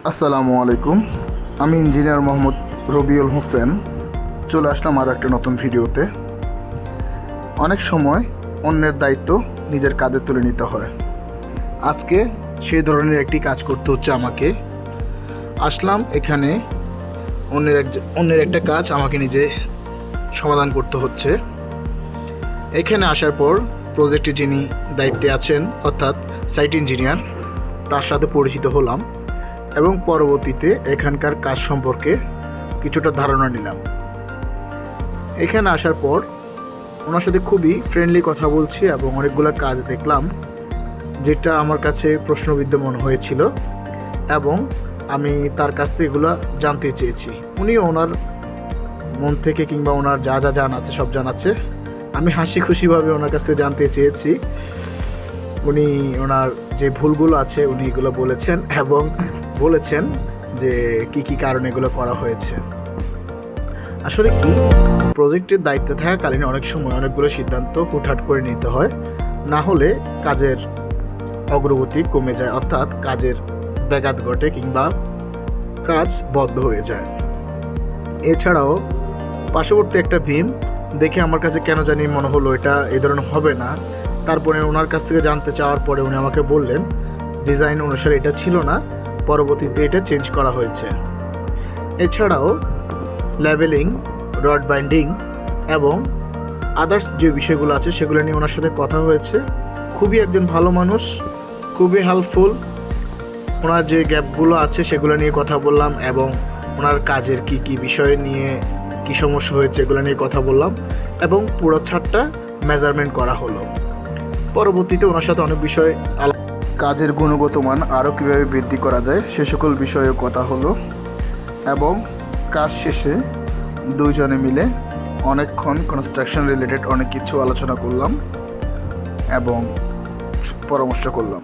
আসসালামু আলাইকুম। আমি ইঞ্জিনিয়ার মোহাম্মদ রবিউল হোসেন। চলে আসলাম আরও একটা নতুন ভিডিওতে। অনেক সময় অন্যের দায়িত্ব নিজের কাঁধে তুলে নিতে হয়। আজকে সেই ধরনের একটি কাজ করতে হচ্ছে আমাকে। আসলাম এখানে, অন্যের একটা কাজ আমাকে নিজে সমাধান করতে হচ্ছে। এখানে আসার পর প্রজেক্টে যিনি দায়িত্বে আছেন অর্থাৎ সাইট ইঞ্জিনিয়ার, তার সাথে পরিচিত হলাম এবং পরবর্তীতে এখানকার কাজ সম্পর্কে কিছুটা ধারণা নিলাম। এখানে আসার পর ওনার সাথে খুবই ফ্রেন্ডলি কথা বলছি এবং অনেকগুলো কাজ দেখলাম যেটা আমার কাছে প্রশ্নবিদ্ধ মনে হয়েছিল এবং আমি তার কাছ থেকে এগুলো জানতে চেয়েছি। উনি ওনার মন থেকে কিংবা ওনার যা যা জানাচ্ছে সব জানাচ্ছে। আমি হাসি খুশিভাবে ওনার কাছে জানতে চেয়েছি। উনি ওনার যে ভুলগুলো আছে উনি এগুলো বলেছেন এবং বলেছেন যে কি কি কারণে এগুলো করা হয়েছে। আসলে কি, প্রজেক্টের দায়িত্বে থাকাকালীন অনেক সময় অনেকগুলো সিদ্ধান্ত হুটহাট করে নিতে হয়, না হলে কাজের অগ্রগতি কমে যায়, অর্থাৎ কাজের ব্যাঘাত ঘটে কিংবা কাজ বন্ধ হয়ে যায়। এছাড়াও পার্শ্ববর্তী একটা ভীম দেখে আমার কাছে কেন জানি মনে হলো এটা এই ধরনের হবে না। তারপরে ওনার কাছ থেকে জানতে চাওয়ার পরে উনি আমাকে বললেন ডিজাইন অনুসারে এটা ছিল না, পরবর্তীতে এটা চেঞ্জ করা হয়েছে। এছাড়াও লেভেলিং, রড বাইন্ডিং এবং আদার্স যে বিষয়গুলো আছে সেগুলো নিয়ে ওনার সাথে কথা হয়েছে। খুবই একজন ভালো মানুষ, খুবই হেল্পফুল। ওনার যে গ্যাপগুলো আছে সেগুলো নিয়ে কথা বললাম এবং ওনার কাজের কি কি বিষয় নিয়ে কি সমস্যা হয়েছে এগুলো নিয়ে কথা বললাম এবং পুরো ছাদটা মেজারমেন্ট করা হলো। পরবর্তীতে ওনার সাথে অনেক বিষয় কাজের গুণগত মান আরও কীভাবে বৃদ্ধি করা যায় সে সকল বিষয়েও কথা হলো এবং কাজ শেষে দুইজনে মিলে অনেকক্ষণ কনস্ট্রাকশন রিলেটেড অনেক কিছু আলোচনা করলাম এবং পরামর্শ করলাম।